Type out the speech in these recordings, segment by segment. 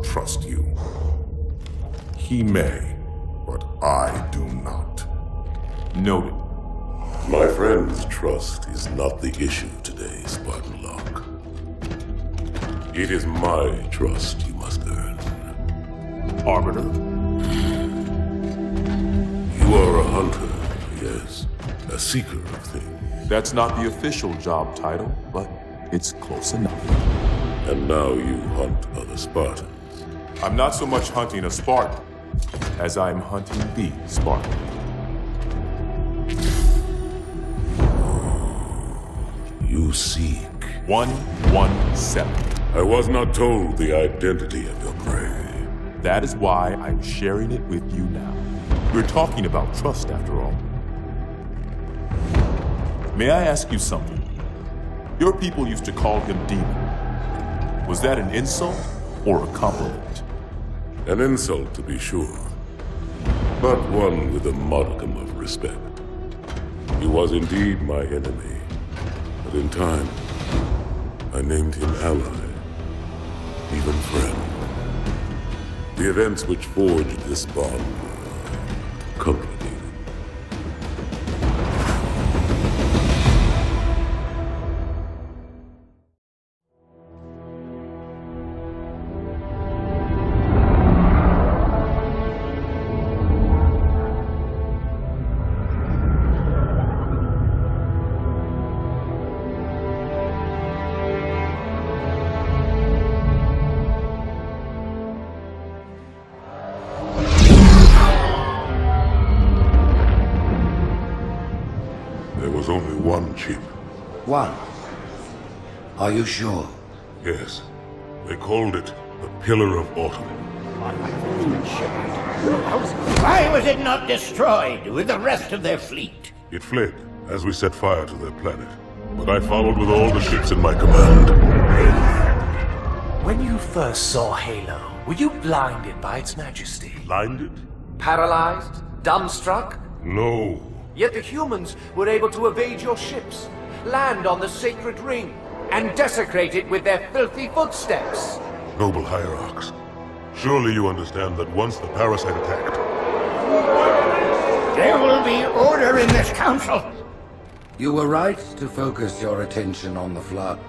Trust you. He may, but I do not. Noted. My friend's trust is not the issue today, Spartan Locke. It is my trust you must earn. Arbiter? You are a hunter, yes. A seeker of things. That's not the official job title, but it's close enough. And now you hunt other Spartans. I'm not so much hunting a Spartan as I'm hunting the Spartan. You seek 117. I was not told the identity of your prey. That is why I'm sharing it with you now. We're talking about trust, after all. May I ask you something? Your people used to call him Demon. Was that an insult or a compliment? An insult, to be sure, but one with a modicum of respect. He was indeed my enemy, but in time, I named him ally, even friend. The events which forged this bond were complicated. There was only one chip. One? Are you sure? Yes. They called it the Pillar of Autumn. Why was it not destroyed with the rest of their fleet? It fled as we set fire to their planet. But I followed with all the ships in my command. When you first saw Halo, were you blinded by its majesty? Blinded? Paralyzed? Dumbstruck? No. Yet the humans were able to evade your ships, land on the sacred ring, and desecrate it with their filthy footsteps. Noble hierarchs, surely you understand that once the parasite attacked... There will be order in this council. You were right to focus your attention on the Flood.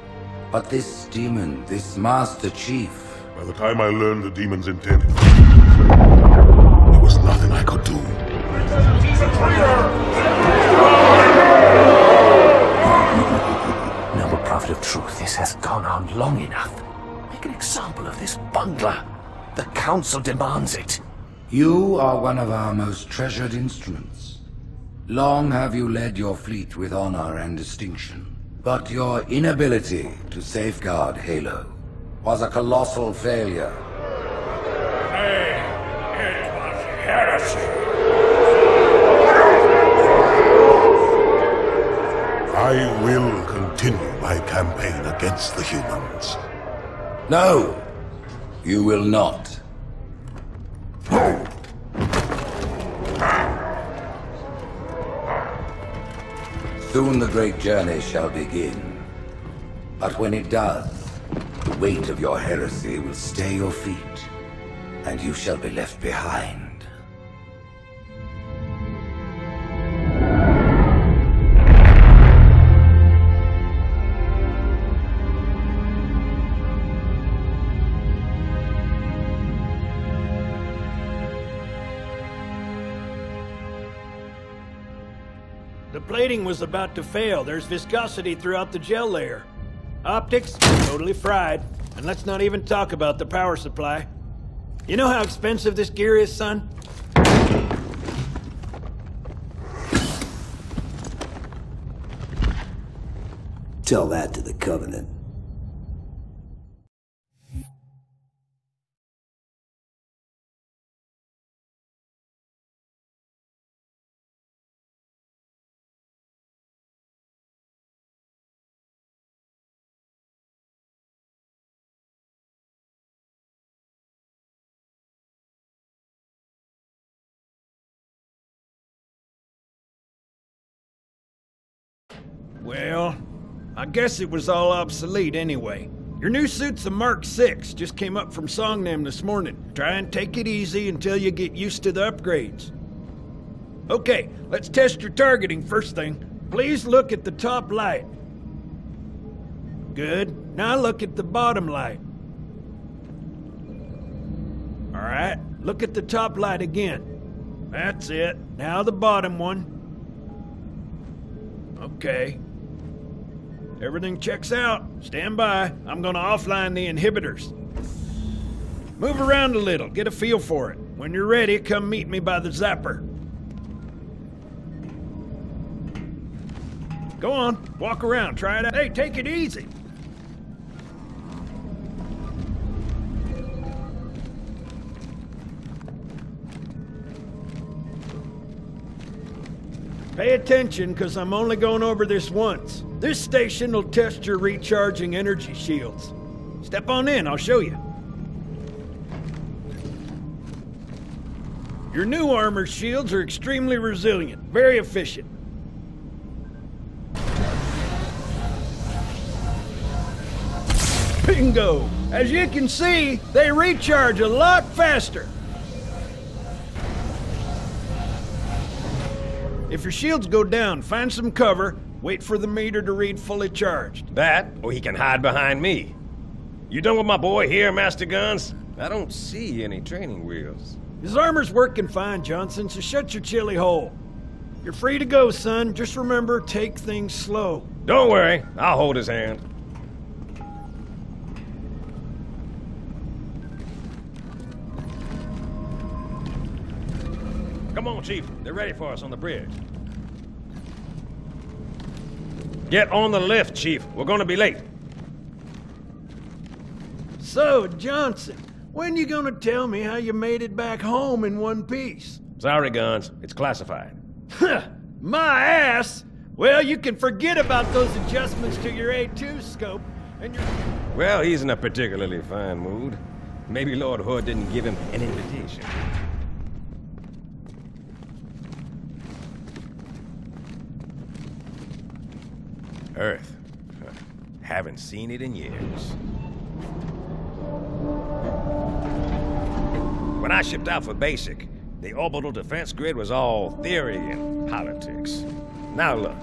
But this demon, this Master Chief... By the time I learned the demon's intent, there was nothing I could do. He's a traitor! Noble Prophet of Truth, this has gone on long enough. Make an example of this bungler. The Council demands it. You are one of our most treasured instruments. Long have you led your fleet with honor and distinction. But your inability to safeguard Halo was a colossal failure. Hey, it was heresy. I will continue continue my campaign against the humans. No, you will not. Soon the great journey shall begin. But when it does, the weight of your heresy will stay your feet, and you shall be left behind. The plating was about to fail. There's viscosity throughout the gel layer. Optics, totally fried. And let's not even talk about the power supply. You know how expensive this gear is, son? Tell that to the Covenant. Well, I guess it was all obsolete anyway. Your new suit's a Mark 6, just came up from Songnam this morning. Try and take it easy until you get used to the upgrades. Okay, let's test your targeting first thing. Please look at the top light. Good. Now look at the bottom light. Alright, look at the top light again. That's it. Now the bottom one. Okay. Everything checks out. Stand by. I'm gonna offline the inhibitors. Move around a little, get a feel for it. When you're ready, come meet me by the zapper. Go on, walk around, try it out. Hey, take it easy. Pay attention, because I'm only going over this once. This station will test your recharging energy shields. Step on in, I'll show you. Your new armor shields are extremely resilient, very efficient. Bingo! As you can see, they recharge a lot faster. If your shields go down, find some cover, wait for the meter to read fully charged. That, or he can hide behind me. You done with my boy here, Master Guns? I don't see any training wheels. His armor's working fine, Johnson, so shut your chilly hole. You're free to go, son. Just remember, take things slow. Don't worry, I'll hold his hand. Come on, Chief. They're ready for us on the bridge. Get on the lift, Chief. We're gonna be late. So, Johnson, when you gonna tell me how you made it back home in one piece? Sorry, Guns. It's classified. My ass! Well, you can forget about those adjustments to your A2 scope, and your... Well, he's in a particularly fine mood. Maybe Lord Hood didn't give him an invitation. Earth. Haven't seen it in years. When I shipped out for basic, the orbital defense grid was all theory and politics. Now look,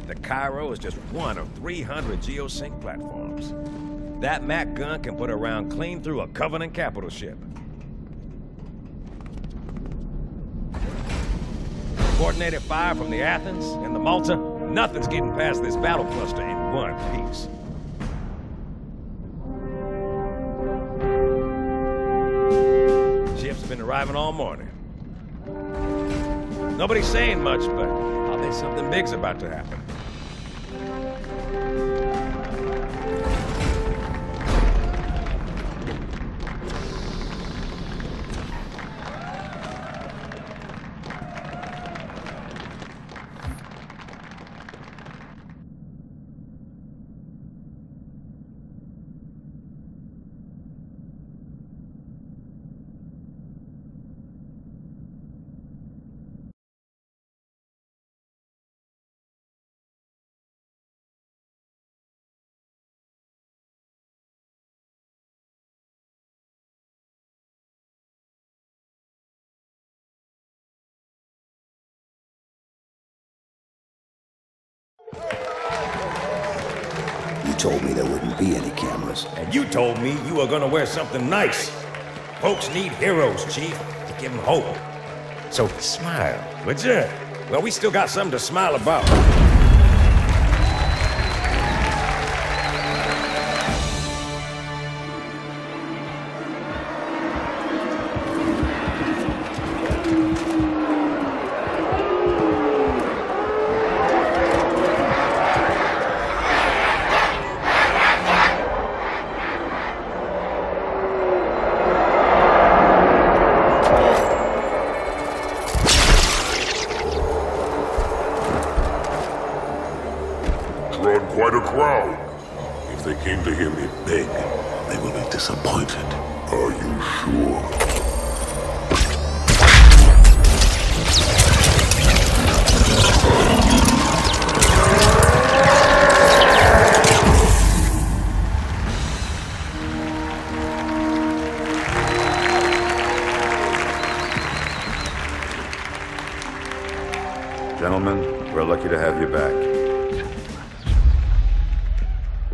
the Cairo is just one of 300 geosync platforms. That Mac gun can put a round clean through a Covenant capital ship. Coordinated fire from the Athens and the Malta, nothing's getting past this battle cluster in one piece. Ships have been arriving all morning. Nobody's saying much, but I'll bet something big's about to happen. told me there wouldn't be any cameras. And you told me you were gonna wear something nice. Folks need heroes, Chief, to give them hope. So smile, would you? Well, we still got something to smile about. Quite a crowd. If they came to hear me beg, they will be disappointed. Are you sure? Gentlemen, we're lucky to have you back.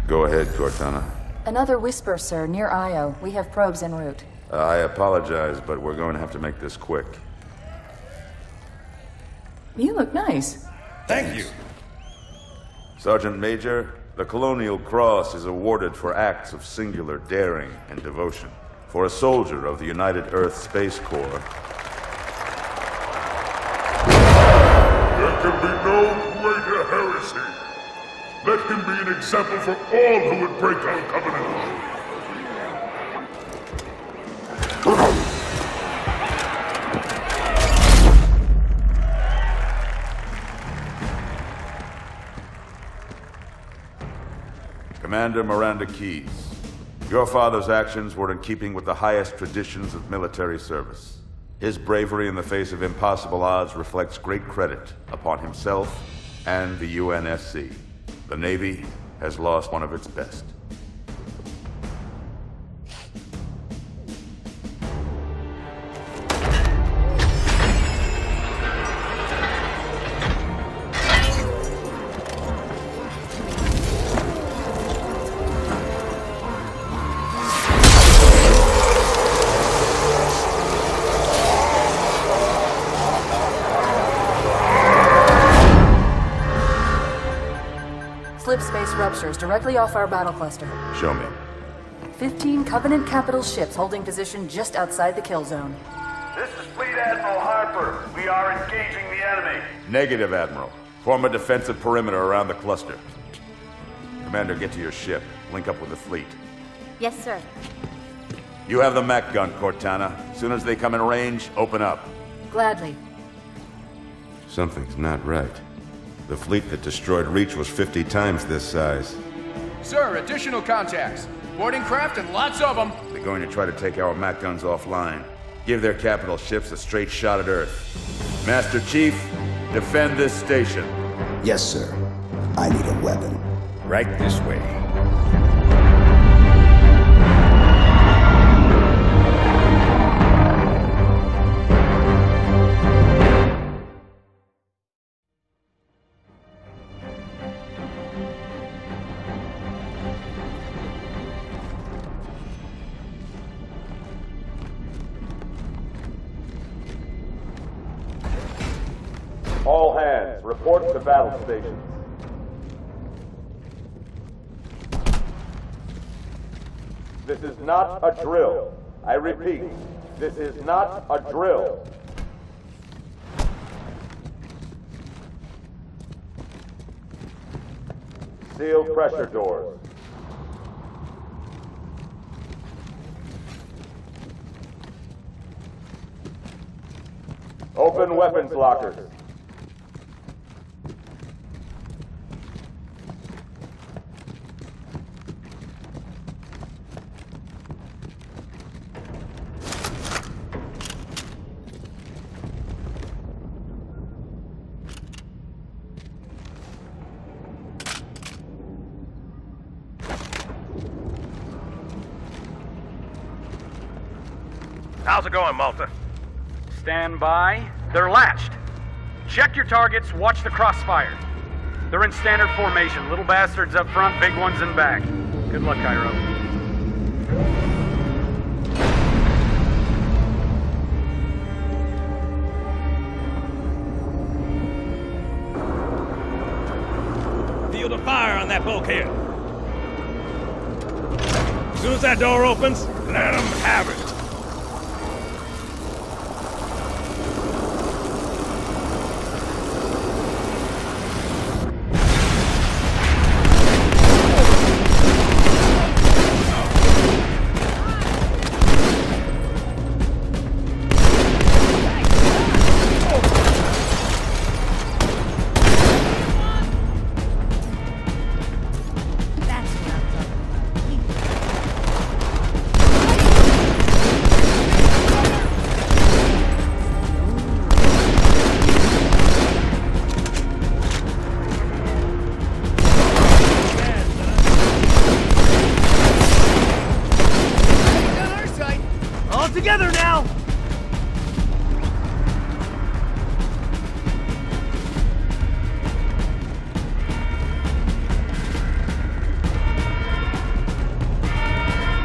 Go ahead, Cortana. Another whisper, sir, near Io. We have probes en route. I apologize, but we're going to have to make this quick. You look nice. Thank you. Sergeant Major, the Colonial Cross is awarded for acts of singular daring and devotion. For a soldier of the United Earth Space Corps. There can be no greater heresy. Let him be an example for all who would break our covenant. Commander Miranda Keyes, your father's actions were in keeping with the highest traditions of military service. His bravery in the face of impossible odds reflects great credit upon himself and the UNSC. The Navy has lost one of its best. Slip space ruptures directly off our battle cluster. Show me. 15 Covenant capital ships holding position just outside the kill zone. This is Fleet Admiral Harper. We are engaging the enemy. Negative, Admiral. Form a defensive perimeter around the cluster. Commander, get to your ship. Link up with the fleet. Yes, sir. You have the mech gun, Cortana. As soon as they come in range, open up. Gladly. Something's not right. The fleet that destroyed Reach was 50 times this size. Sir, additional contacts. Boarding craft and lots of them. They're going to try to take our mech guns offline. Give their capital ships a straight shot at Earth. Master Chief, defend this station. Yes, sir. I need a weapon. Right this way. All hands, report to battle stations. This is not a drill. I repeat, this is not a drill. Seal pressure doors. Open weapons lockers. How's it going, Malta? Stand by. They're latched. Check your targets, watch the crossfire. They're in standard formation. Little bastards up front, big ones in back. Good luck, Cairo. Field of fire on that bulkhead. As soon as that door opens, let them have it. Together now!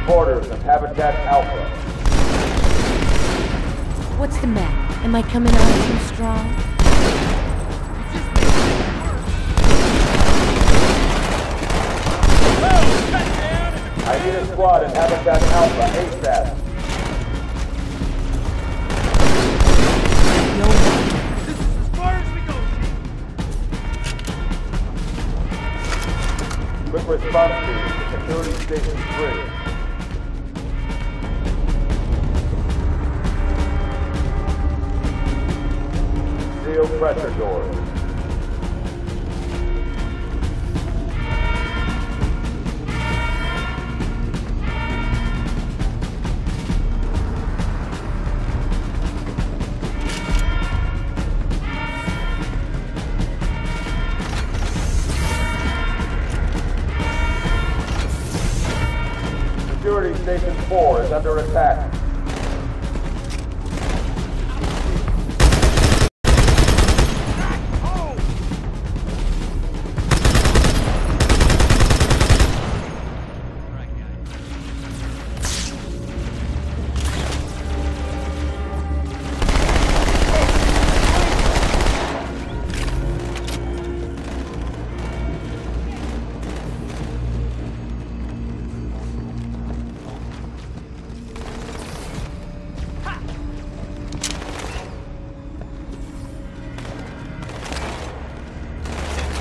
Quarters of Habitat Alpha. What's the matter? Am I coming on too strong? I need a squad in Habitat Alpha ASAP. Quick response team to Security Station 3. Seal pressure doors. Security Station 4 is under attack.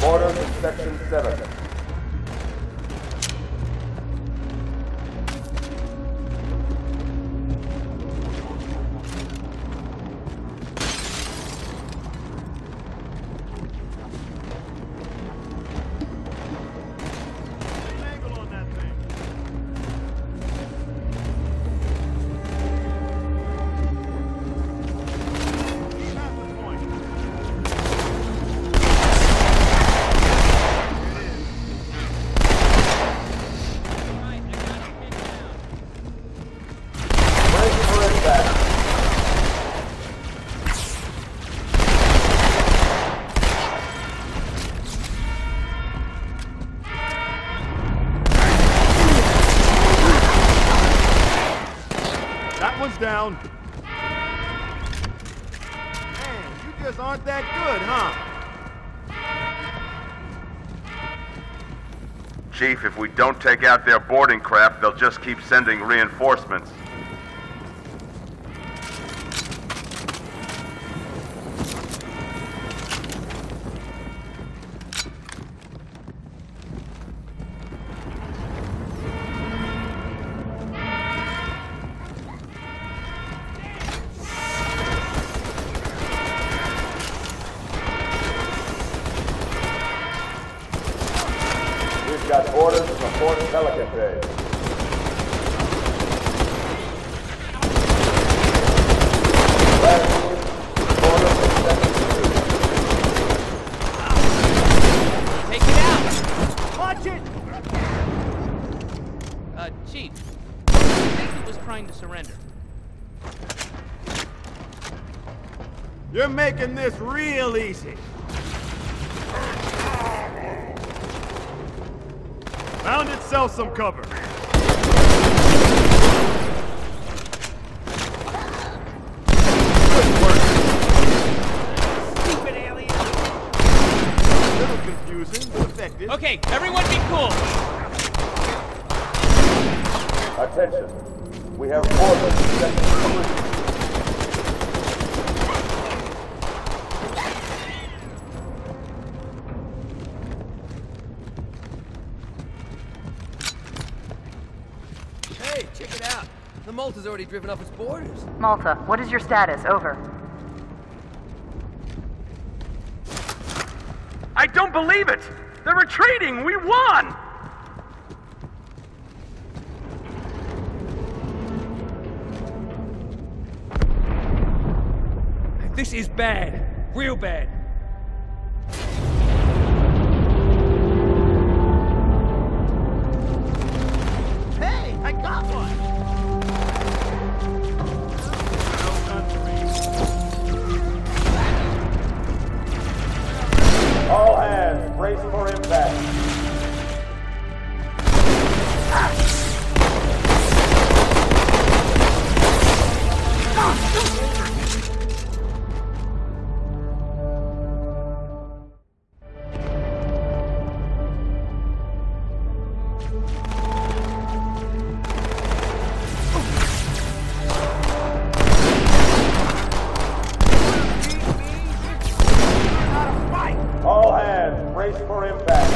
Orders in Section 7. Down. Man, you just aren't that good, huh? Chief, if we don't take out their boarding craft, they'll just keep sending reinforcements. Got orders from Fort Pelican Bay. Take it out! Watch it! Chief, I think he was trying to surrender. You're making this real easy. Found itself some cover. Good work. Stupid alien. A little confusing, but effective. Okay, everyone be cool. Attention. We have orders. Hey, check it out. The Malta's already driven off its borders. Malta, what is your status? Over. I don't believe it! They're retreating! We won! This is bad. Real bad. Hey, I got one! All hands, brace for impact. All hands, brace for impact.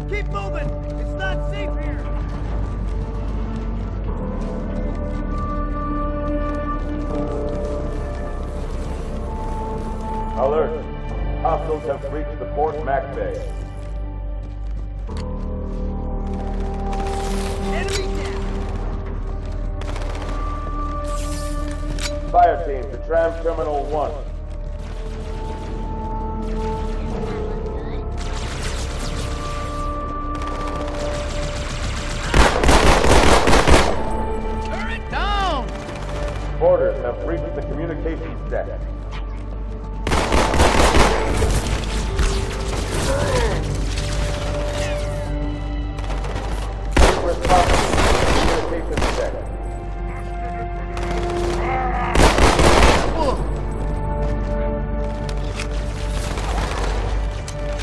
Keep moving! It's not safe here! Alert. Hostiles have reached the Port Mac Bay. Enemy down! Fire team to Tram Terminal 1. Turret down! Orders have reached the communications deck. Communications deck.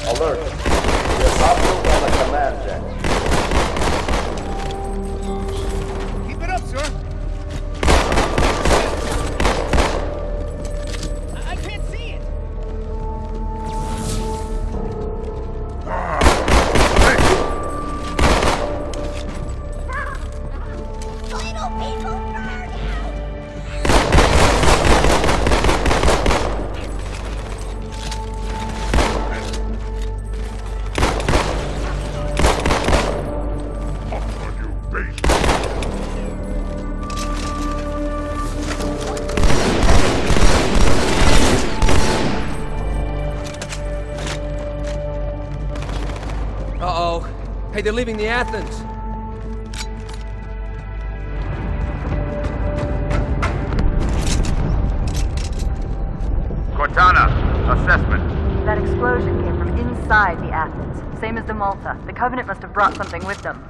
Alert. We have hostiles on the command deck. Keep it up, sir! I can't see it! Little people burn Uh-oh. Hey, they're leaving the Athens. Cortana, assessment. That explosion came from inside the Athens. Same as the Malta. The Covenant must have brought something with them.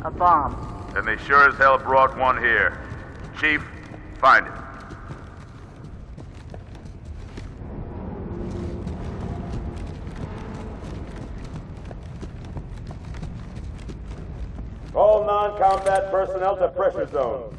A bomb. And they sure as hell brought one here. Chief, find it. All non-combat personnel to pressure zone.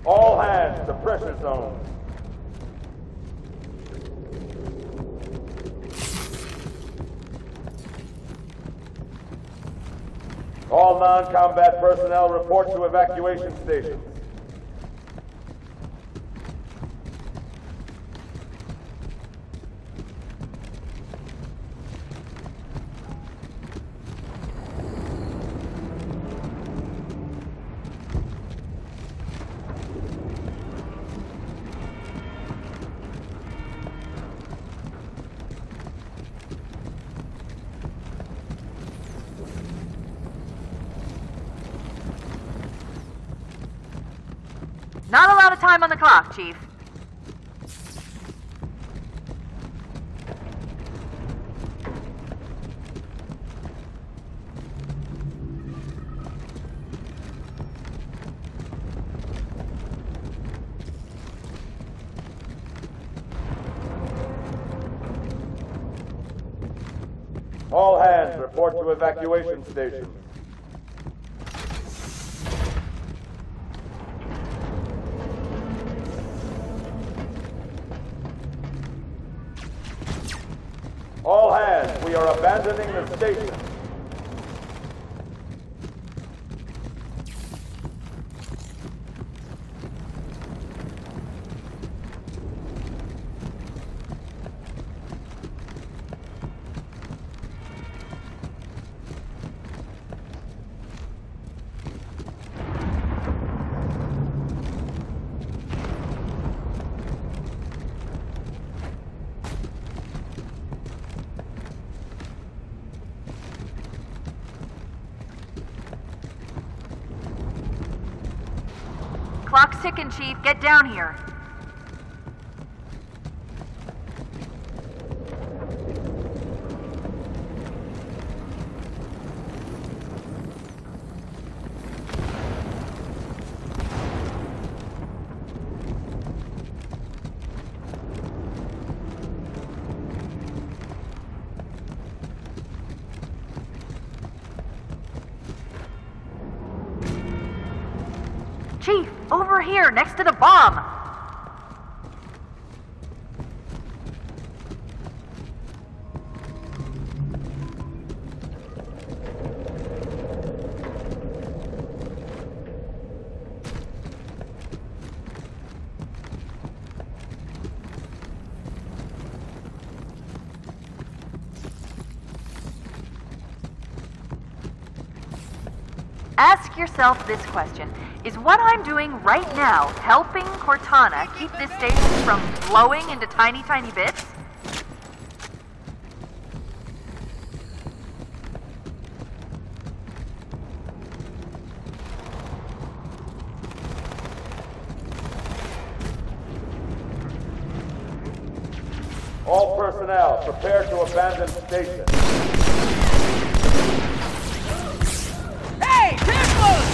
All hands to pressure zone. All non-combat personnel report to evacuation stations. Not a lot of time on the clock, Chief. All hands report to evacuation stations. All hands, we are abandoning the station. Clock's ticking, Chief. Get down here. Chief, over here, next to the bomb. Ask yourself this question. Is what I'm doing right now helping Cortana keep this station from blowing into tiny, tiny bits? All personnel, prepare to abandon station. Hey, Temple!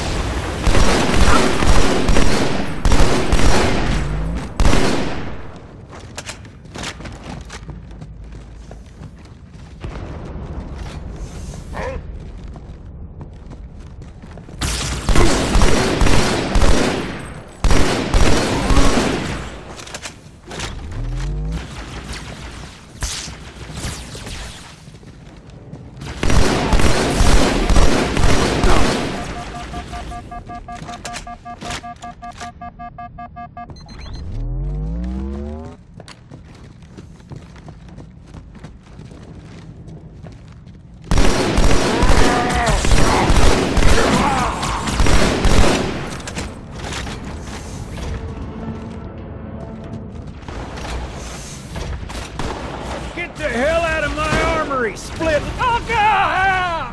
Get the hell out of my armory, Split! Oh, God!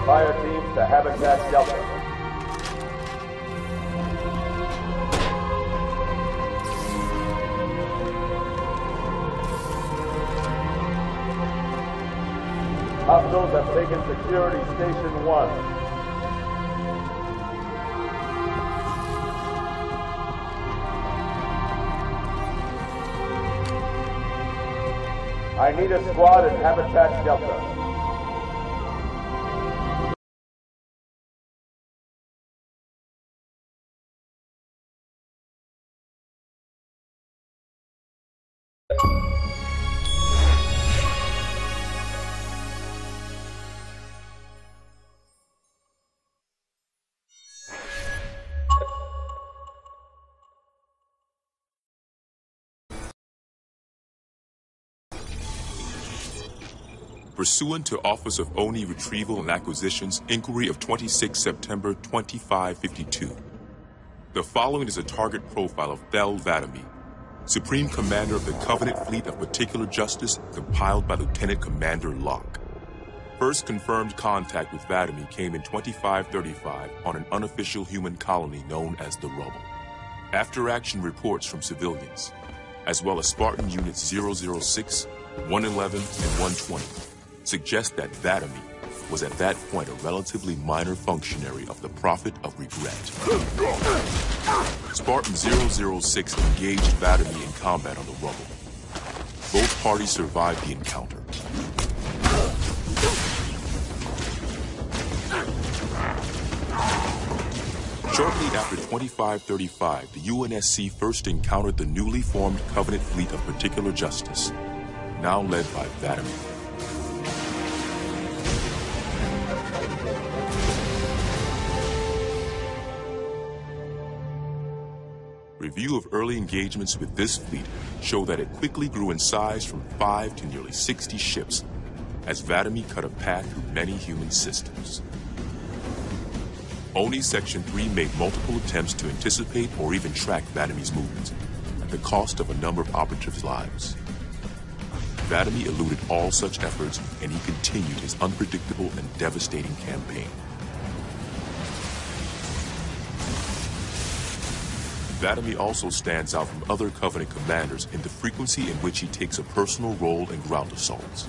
Fire teams to Habitat Delta. Hostiles have taken Security Station 1. I need a squad in Habitat Delta. Pursuant to Office of ONI Retrieval and Acquisitions Inquiry of 26 September 2552, The following is a target profile of Thel Vadami, Supreme Commander of the Covenant Fleet of Particular Justice, compiled by Lieutenant Commander Locke. First confirmed contact with Vadami came in 2535 on an unofficial human colony known as the Rubble. After-action reports from civilians, as well as Spartan Units 006, 111, and 120, suggest that Vadami was at that point a relatively minor functionary of the Prophet of Regret. Spartan 006 engaged Vadami in combat on the Rubble. Both parties survived the encounter. Shortly after 2535, the UNSC first encountered the newly formed Covenant Fleet of Particular Justice, now led by Vadami. Review of early engagements with this fleet show that it quickly grew in size from 5 to nearly 60 ships, as Vadami cut a path through many human systems. Oni Section 3 made multiple attempts to anticipate or even track Vadami's movements, at the cost of a number of operatives' lives. Vadami eluded all such efforts, and he continued his unpredictable and devastating campaign. Vadami also stands out from other Covenant commanders in the frequency in which he takes a personal role in ground assaults.